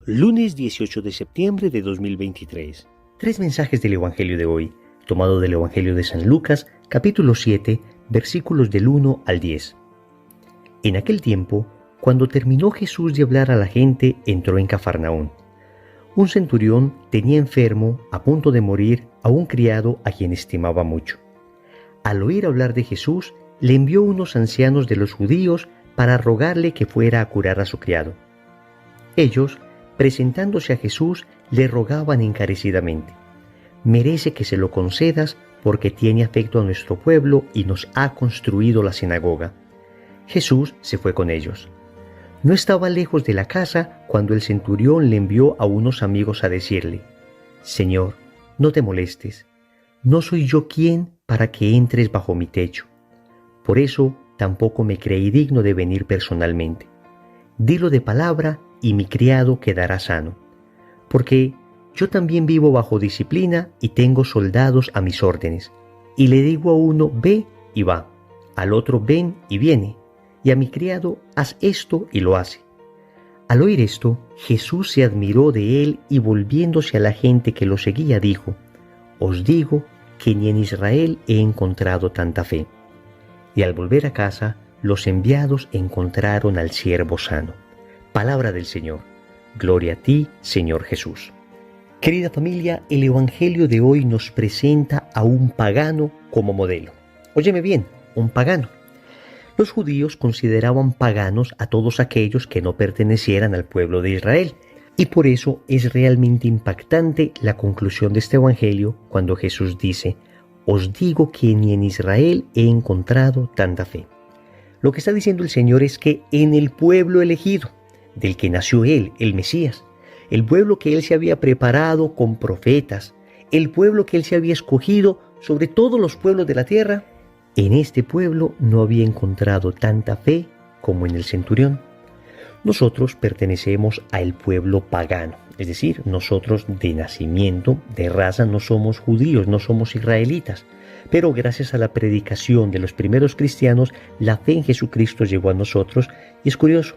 Lunes 18 de septiembre de 2023. Tres mensajes del Evangelio de hoy, tomado del Evangelio de San Lucas, capítulo 7, versículos del 1 al 10. En aquel tiempo, cuando terminó Jesús de hablar a la gente, entró en Cafarnaún. Un centurión tenía enfermo, a punto de morir, a un criado a quien estimaba mucho. Al oír hablar de Jesús, le envió unos ancianos de los judíos para rogarle que fuera a curar a su criado. Ellos, presentándose a Jesús, le rogaban encarecidamente: «Merece que se lo concedas porque tiene afecto a nuestro pueblo y nos ha construido la sinagoga». Jesús se fue con ellos. No estaba lejos de la casa cuando el centurión le envió a unos amigos a decirle: «Señor, no te molestes, no soy yo quien para que entres bajo mi techo. Por eso tampoco me creí digno de venir personalmente. Dilo de palabra y mi criado quedará sano, porque yo también vivo bajo disciplina y tengo soldados a mis órdenes, y le digo a uno ve y va, al otro ven y viene, y a mi criado haz esto y lo hace». Al oír esto, Jesús se admiró de él y volviéndose a la gente que lo seguía dijo: «Os digo que ni en Israel he encontrado tanta fe». Y al volver a casa, los enviados encontraron al siervo sano. Palabra del Señor. Gloria a ti, Señor Jesús. Querida familia, el Evangelio de hoy nos presenta a un pagano como modelo. Óyeme bien, un pagano. Los judíos consideraban paganos a todos aquellos que no pertenecieran al pueblo de Israel. Y por eso es realmente impactante la conclusión de este Evangelio cuando Jesús dice: «Os digo que ni en Israel he encontrado tanta fe». Lo que está diciendo el Señor es que en el pueblo elegido, del que nació Él, el Mesías, el pueblo que Él se había preparado con profetas, el pueblo que Él se había escogido sobre todos los pueblos de la tierra, en este pueblo no había encontrado tanta fe como en el centurión. Nosotros pertenecemos al pueblo pagano, es decir, nosotros de nacimiento, de raza, no somos judíos, no somos israelitas, pero gracias a la predicación de los primeros cristianos, la fe en Jesucristo llegó a nosotros. Y es curioso,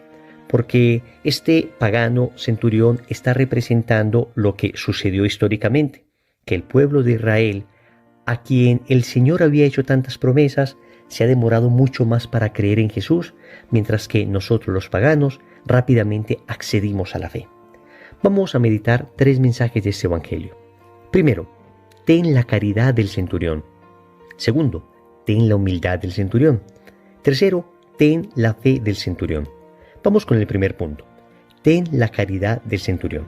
porque este pagano centurión está representando lo que sucedió históricamente, que el pueblo de Israel, a quien el Señor había hecho tantas promesas, se ha demorado mucho más para creer en Jesús, mientras que nosotros los paganos rápidamente accedimos a la fe. Vamos a meditar tres mensajes de este Evangelio. Primero, ten la caridad del centurión. Segundo, ten la humildad del centurión. Tercero, ten la fe del centurión. Vamos con el primer punto. Ten la caridad del centurión.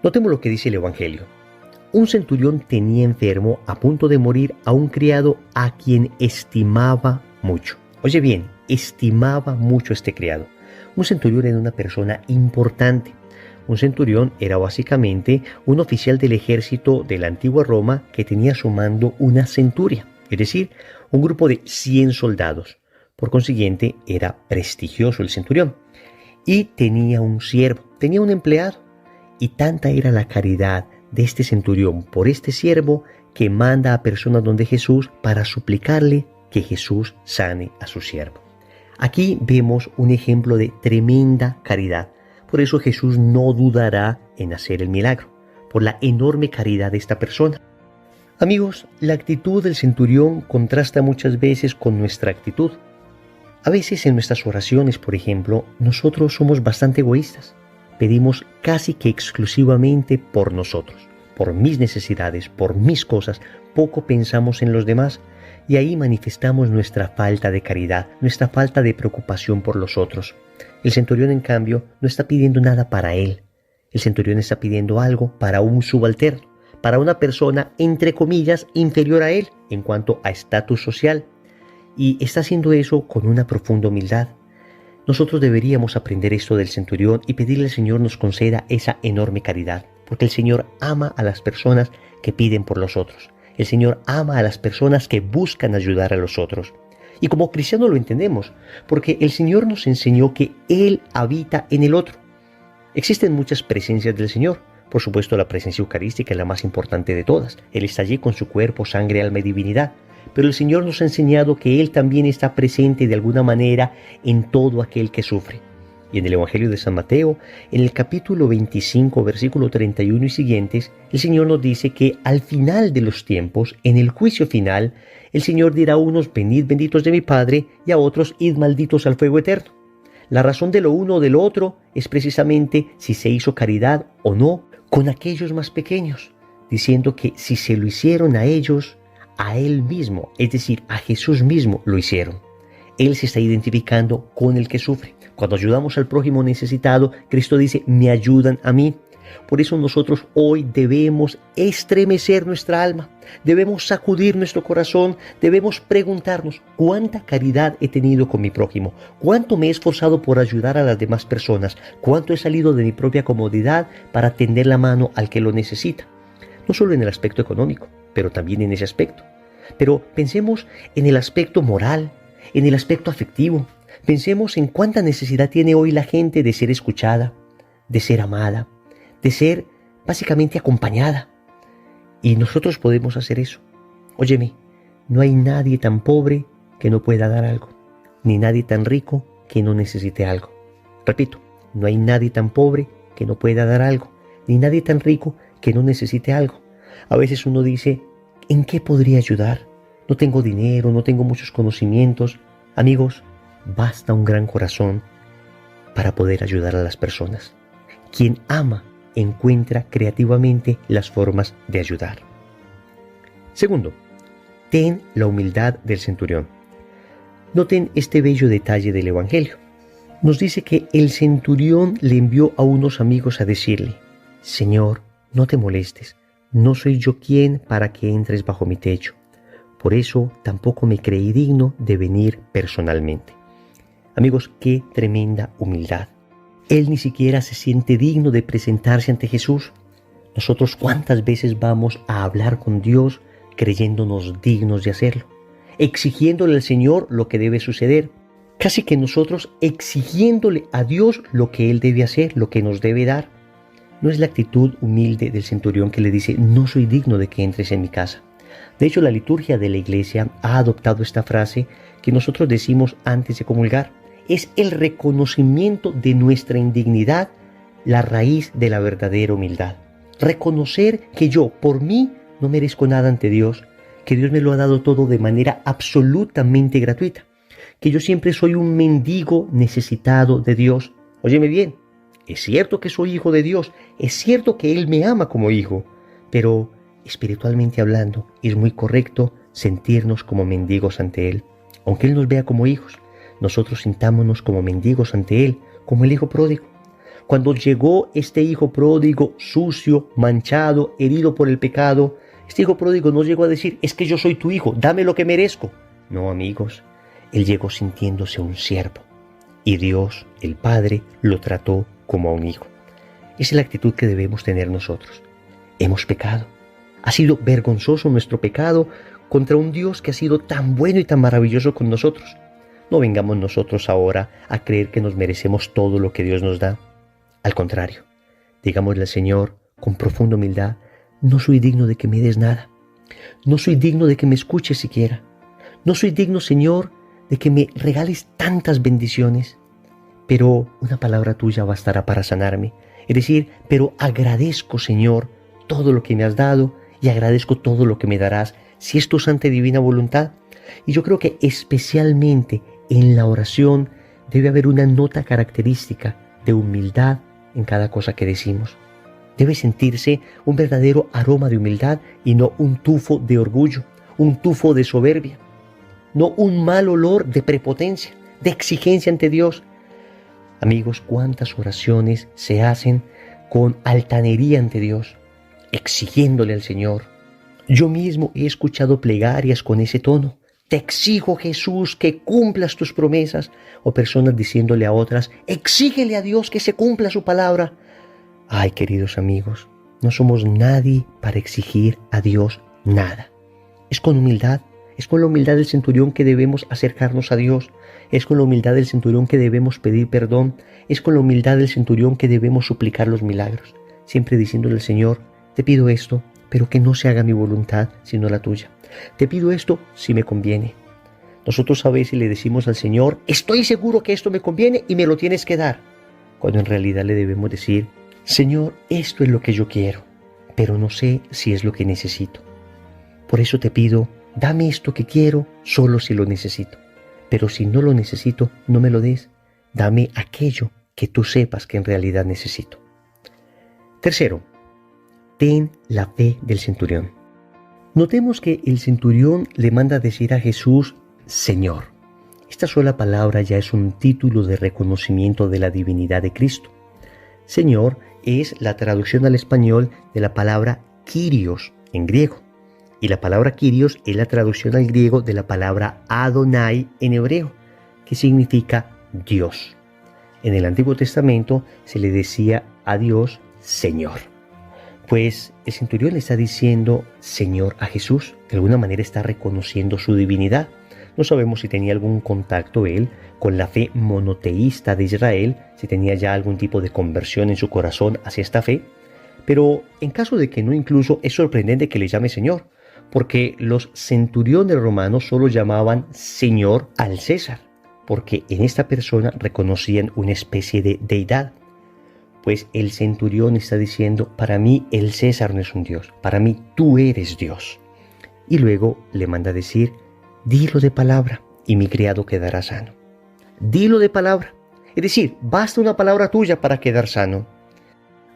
Notemos lo que dice el Evangelio. Un centurión tenía enfermo, a punto de morir, a un criado a quien estimaba mucho. Oye bien, estimaba mucho a este criado. Un centurión era una persona importante. Un centurión era básicamente un oficial del ejército de la antigua Roma que tenía a su mando una centuria, es decir, un grupo de 100 soldados. Por consiguiente, era prestigioso el centurión. Y tenía un siervo, tenía un empleado. Y tanta era la caridad de este centurión por este siervo que manda a personas donde Jesús para suplicarle que Jesús sane a su siervo. Aquí vemos un ejemplo de tremenda caridad. Por eso Jesús no dudará en hacer el milagro, por la enorme caridad de esta persona. Amigos, la actitud del centurión contrasta muchas veces con nuestra actitud. A veces en nuestras oraciones, por ejemplo, nosotros somos bastante egoístas. Pedimos casi que exclusivamente por nosotros, por mis necesidades, por mis cosas. Poco pensamos en los demás y ahí manifestamos nuestra falta de caridad, nuestra falta de preocupación por los otros. El centurión, en cambio, no está pidiendo nada para él. El centurión está pidiendo algo para un subalterno, para una persona, entre comillas, inferior a él en cuanto a estatus social. Y está haciendo eso con una profunda humildad. Nosotros deberíamos aprender esto del centurión y pedirle al Señor nos conceda esa enorme caridad, porque el Señor ama a las personas que piden por los otros. El Señor ama a las personas que buscan ayudar a los otros. Y como cristianos lo entendemos, porque el Señor nos enseñó que Él habita en el otro. Existen muchas presencias del Señor. Por supuesto, la presencia eucarística es la más importante de todas. Él está allí con su cuerpo, sangre, alma y divinidad. Pero el Señor nos ha enseñado que Él también está presente de alguna manera en todo aquel que sufre. Y en el Evangelio de San Mateo, en el capítulo 25, versículo 31 y siguientes, el Señor nos dice que al final de los tiempos, en el juicio final, el Señor dirá a unos: venid benditos de mi Padre, y a otros: id malditos al fuego eterno. La razón de lo uno o de lo otro es precisamente si se hizo caridad o no con aquellos más pequeños, diciendo que si se lo hicieron a ellos, a Él mismo, es decir, a Jesús mismo lo hicieron. Él se está identificando con el que sufre. Cuando ayudamos al prójimo necesitado, Cristo dice: me ayudan a mí. Por eso nosotros hoy debemos estremecer nuestra alma, debemos sacudir nuestro corazón, debemos preguntarnos: ¿cuánta caridad he tenido con mi prójimo? ¿Cuánto me he esforzado por ayudar a las demás personas? ¿Cuánto he salido de mi propia comodidad para tender la mano al que lo necesita? No solo en el aspecto económico, pero también en ese aspecto. Pero pensemos en el aspecto moral, en el aspecto afectivo. Pensemos en cuánta necesidad tiene hoy la gente de ser escuchada, de ser amada, de ser básicamente acompañada. Y nosotros podemos hacer eso. Óyeme, no hay nadie tan pobre que no pueda dar algo, ni nadie tan rico que no necesite algo. Repito, no hay nadie tan pobre que no pueda dar algo, ni nadie tan rico que no necesite algo. A veces uno dice: ¿en qué podría ayudar? No tengo dinero, no tengo muchos conocimientos. Amigos, basta un gran corazón para poder ayudar a las personas. Quien ama encuentra creativamente las formas de ayudar. Segundo, ten la humildad del centurión. Noten este bello detalle del Evangelio. Nos dice que el centurión le envió a unos amigos a decirle: Señor, no te molestes, no soy yo quien para que entres bajo mi techo. Por eso tampoco me creí digno de venir personalmente. Amigos, qué tremenda humildad. Él ni siquiera se siente digno de presentarse ante Jesús. Nosotros, ¿cuántas veces vamos a hablar con Dios creyéndonos dignos de hacerlo? Exigiéndole al Señor lo que debe suceder. Casi que nosotros exigiéndole a Dios lo que Él debe hacer, lo que nos debe dar. No es la actitud humilde del centurión que le dice: no soy digno de que entres en mi casa. De hecho, la liturgia de la Iglesia ha adoptado esta frase que nosotros decimos antes de comulgar. Es el reconocimiento de nuestra indignidad la raíz de la verdadera humildad. Reconocer que yo, por mí, no merezco nada ante Dios, que Dios me lo ha dado todo de manera absolutamente gratuita, que yo siempre soy un mendigo necesitado de Dios. Óyeme bien, es cierto que soy hijo de Dios, es cierto que Él me ama como hijo, pero espiritualmente hablando es muy correcto sentirnos como mendigos ante Él, aunque Él nos vea como hijos. Nosotros sintámonos como mendigos ante Él, como el hijo pródigo. Cuando llegó este hijo pródigo sucio, manchado, herido por el pecado, este hijo pródigo no llegó a decir: es que yo soy tu hijo, dame lo que merezco. No, amigos, él llegó sintiéndose un siervo. Y Dios, el Padre, lo trató como a un hijo. Esa es la actitud que debemos tener nosotros. Hemos pecado. Ha sido vergonzoso nuestro pecado contra un Dios que ha sido tan bueno y tan maravilloso con nosotros. No vengamos nosotros ahora a creer que nos merecemos todo lo que Dios nos da. Al contrario, digámosle al Señor con profunda humildad: no soy digno de que me des nada. No soy digno de que me escuches siquiera. No soy digno, Señor, de que me regales tantas bendiciones. Pero una palabra tuya bastará para sanarme. Es decir, pero agradezco, Señor, todo lo que me has dado y agradezco todo lo que me darás, si es tu santa y divina voluntad. Y yo creo que especialmente en la oración debe haber una nota característica de humildad en cada cosa que decimos. Debe sentirse un verdadero aroma de humildad y no un tufo de orgullo, un tufo de soberbia, no un mal olor de prepotencia, de exigencia ante Dios. Amigos, cuántas oraciones se hacen con altanería ante Dios, exigiéndole al Señor. Yo mismo he escuchado plegarias con ese tono: te exijo, Jesús, que cumplas tus promesas. O personas diciéndole a otras: exígele a Dios que se cumpla su palabra. Ay, queridos amigos, no somos nadie para exigir a Dios nada. Es con humildad, es con la humildad del centurión que debemos acercarnos a Dios. Es con la humildad del centurión que debemos pedir perdón. Es con la humildad del centurión que debemos suplicar los milagros. Siempre diciéndole al Señor: te pido esto, pero que no se haga mi voluntad, sino la tuya. Te pido esto si me conviene. Nosotros a veces le decimos al Señor: estoy seguro que esto me conviene y me lo tienes que dar. cuando en realidad le debemos decir: Señor, esto es lo que yo quiero, pero no sé si es lo que necesito. Por eso te pido, dame esto que quiero solo si lo necesito. Pero si no lo necesito, no me lo des. Dame aquello que tú sepas que en realidad necesito. Tercero, ten la fe del centurión. Notemos que el centurión le manda a decir a Jesús, Señor. Esta sola palabra ya es un título de reconocimiento de la divinidad de Cristo. Señor es la traducción al español de la palabra Kyrios en griego. Y la palabra Kyrios es la traducción al griego de la palabra Adonai en hebreo, que significa Dios. En el Antiguo Testamento se le decía a Dios Señor. Pues el centurión le está diciendo Señor a Jesús. De alguna manera está reconociendo su divinidad. No sabemos si tenía algún contacto él con la fe monoteísta de Israel, si tenía ya algún tipo de conversión en su corazón hacia esta fe. Pero en caso de que no, incluso es sorprendente que le llame Señor, porque los centuriones romanos solo llamaban Señor al César, porque en esta persona reconocían una especie de deidad. Pues el centurión está diciendo, para mí el César no es un Dios, para mí tú eres Dios. Y luego le manda a decir, dilo de palabra y mi criado quedará sano. Dilo de palabra, es decir, basta una palabra tuya para quedar sano.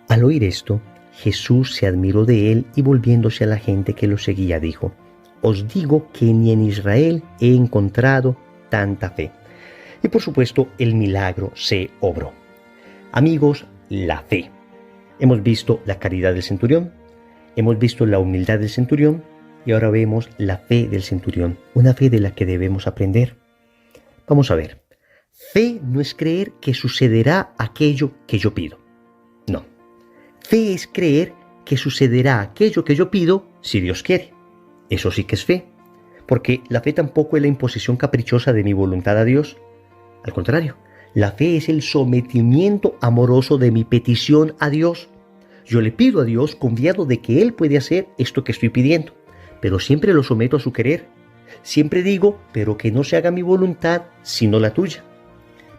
Al oír esto, Jesús se admiró de él y volviéndose a la gente que lo seguía dijo, os digo que ni en Israel he encontrado tanta fe. Y por supuesto el milagro se obró. Amigos, la fe. Hemos visto la caridad del centurión, hemos visto la humildad del centurión y ahora vemos la fe del centurión, una fe de la que debemos aprender. Vamos a ver, fe no es creer que sucederá aquello que yo pido. No. Fe es creer que sucederá aquello que yo pido si Dios quiere. Eso sí que es fe, porque la fe tampoco es la imposición caprichosa de mi voluntad a Dios. Al contrario, la fe es el sometimiento amoroso de mi petición a Dios. Yo le pido a Dios confiado de que Él puede hacer esto que estoy pidiendo, pero siempre lo someto a su querer. Siempre digo, pero que no se haga mi voluntad, sino la tuya.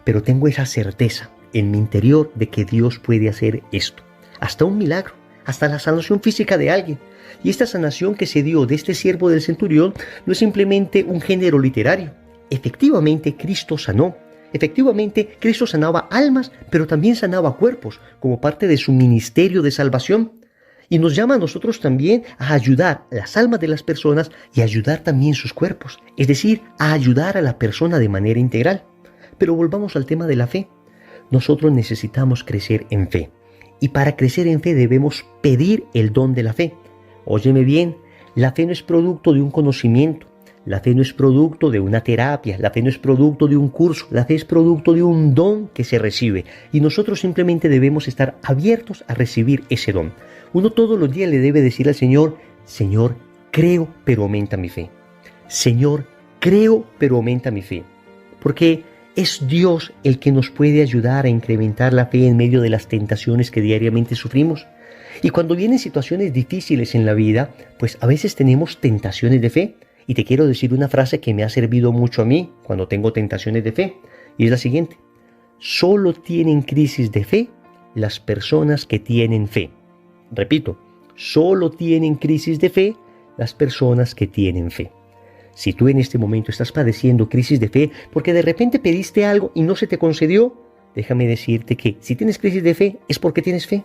Pero tengo esa certeza en mi interior de que Dios puede hacer esto. Hasta un milagro, hasta la sanación física de alguien. Y esta sanación que se dio de este siervo del centurión no es simplemente un género literario. Efectivamente, Cristo sanó. Efectivamente, Cristo sanaba almas, pero también sanaba cuerpos, como parte de su ministerio de salvación. Y nos llama a nosotros también a ayudar las almas de las personas y a ayudar también sus cuerpos. Es decir, a ayudar a la persona de manera integral. Pero volvamos al tema de la fe. Nosotros necesitamos crecer en fe. Y para crecer en fe debemos pedir el don de la fe. Óyeme bien, la fe no es producto de un conocimiento, la fe no es producto de una terapia, la fe no es producto de un curso, la fe es producto de un don que se recibe. Y nosotros simplemente debemos estar abiertos a recibir ese don. Uno todos los días le debe decir al Señor, Señor, creo, pero aumenta mi fe. Señor, creo, pero aumenta mi fe. Porque es Dios el que nos puede ayudar a incrementar la fe en medio de las tentaciones que diariamente sufrimos. Y cuando vienen situaciones difíciles en la vida, pues a veces tenemos tentaciones de fe. Y te quiero decir una frase que me ha servido mucho a mí cuando tengo tentaciones de fe. Y es la siguiente. Solo tienen crisis de fe las personas que tienen fe. Repito, solo tienen crisis de fe las personas que tienen fe. Si tú en este momento estás padeciendo crisis de fe porque de repente pediste algo y no se te concedió, déjame decirte que si tienes crisis de fe es porque tienes fe.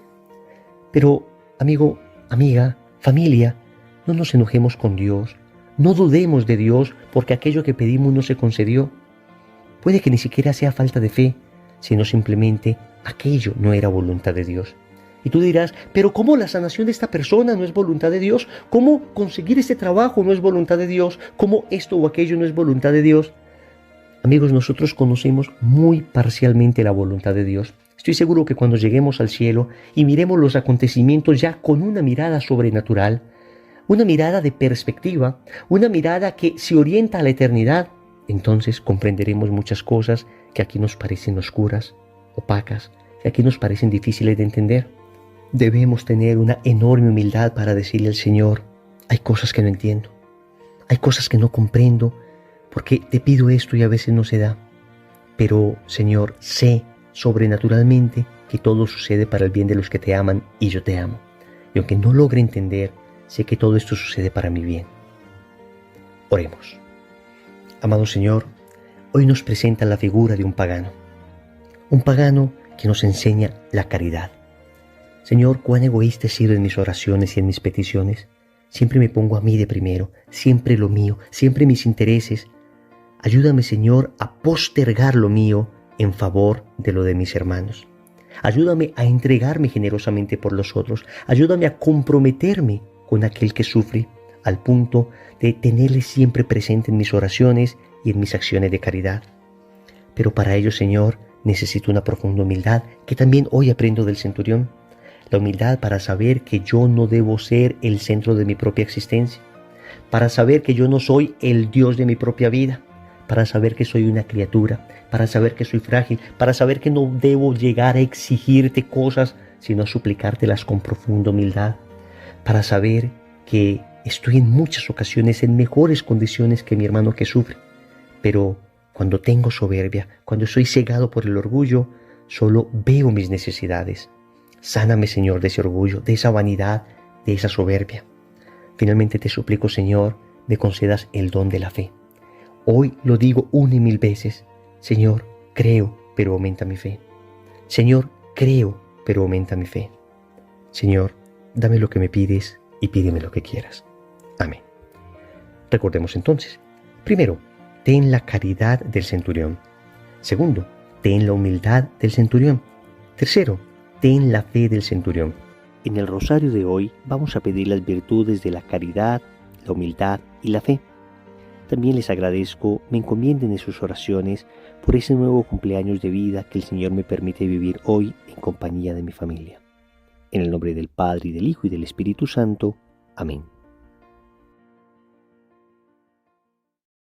Pero, amigo, amiga, familia, no nos enojemos con Dios, no dudemos de Dios porque aquello que pedimos no se concedió. Puede que ni siquiera sea falta de fe, sino simplemente aquello no era voluntad de Dios. Y tú dirás, pero ¿cómo la sanación de esta persona no es voluntad de Dios? ¿Cómo conseguir este trabajo no es voluntad de Dios? ¿Cómo esto o aquello no es voluntad de Dios? Amigos, nosotros conocemos muy parcialmente la voluntad de Dios. Estoy seguro que cuando lleguemos al cielo y miremos los acontecimientos ya con una mirada sobrenatural, una mirada de perspectiva, una mirada que se orienta a la eternidad, entonces comprenderemos muchas cosas que aquí nos parecen oscuras, opacas, que aquí nos parecen difíciles de entender. Debemos tener una enorme humildad para decirle al Señor, hay cosas que no entiendo, hay cosas que no comprendo, porque te pido esto y a veces no se da. Pero, Señor, sé sobrenaturalmente que todo sucede para el bien de los que te aman y yo te amo. Y aunque no logre entender, sé que todo esto sucede para mi bien. Oremos. Amado Señor, hoy nos presenta la figura de un pagano que nos enseña la caridad. Señor, cuán egoísta he sido en mis oraciones y en mis peticiones. Siempre me pongo a mí de primero, siempre lo mío, siempre mis intereses. Ayúdame, Señor, a postergar lo mío en favor de lo de mis hermanos. Ayúdame a entregarme generosamente por los otros. Ayúdame a comprometerme con aquel que sufre, al punto de tenerle siempre presente en mis oraciones y en mis acciones de caridad. Pero para ello, Señor, necesito una profunda humildad que también hoy aprendo del centurión. La humildad para saber que yo no debo ser el centro de mi propia existencia, para saber que yo no soy el Dios de mi propia vida, para saber que soy una criatura, para saber que soy frágil, para saber que no debo llegar a exigirte cosas, sino a suplicártelas con profunda humildad, para saber que estoy en muchas ocasiones en mejores condiciones que mi hermano que sufre, pero cuando tengo soberbia, cuando soy cegado por el orgullo, solo veo mis necesidades. Sáname, Señor, de ese orgullo, de esa vanidad, de esa soberbia. Finalmente te suplico, Señor, me concedas el don de la fe. Hoy lo digo 1 y 1000 veces. Señor, creo, pero aumenta mi fe. Señor, creo, pero aumenta mi fe. Señor, dame lo que me pides y pídeme lo que quieras. Amén. Recordemos entonces. Primero, ten la caridad del centurión. Segundo, ten la humildad del centurión. Tercero, ten la fe del centurión. En el rosario de hoy vamos a pedir las virtudes de la caridad, la humildad y la fe. También les agradezco me encomienden en sus oraciones por ese nuevo cumpleaños de vida que el Señor me permite vivir hoy en compañía de mi familia. En el nombre del Padre, y del Hijo, y del Espíritu Santo. Amén.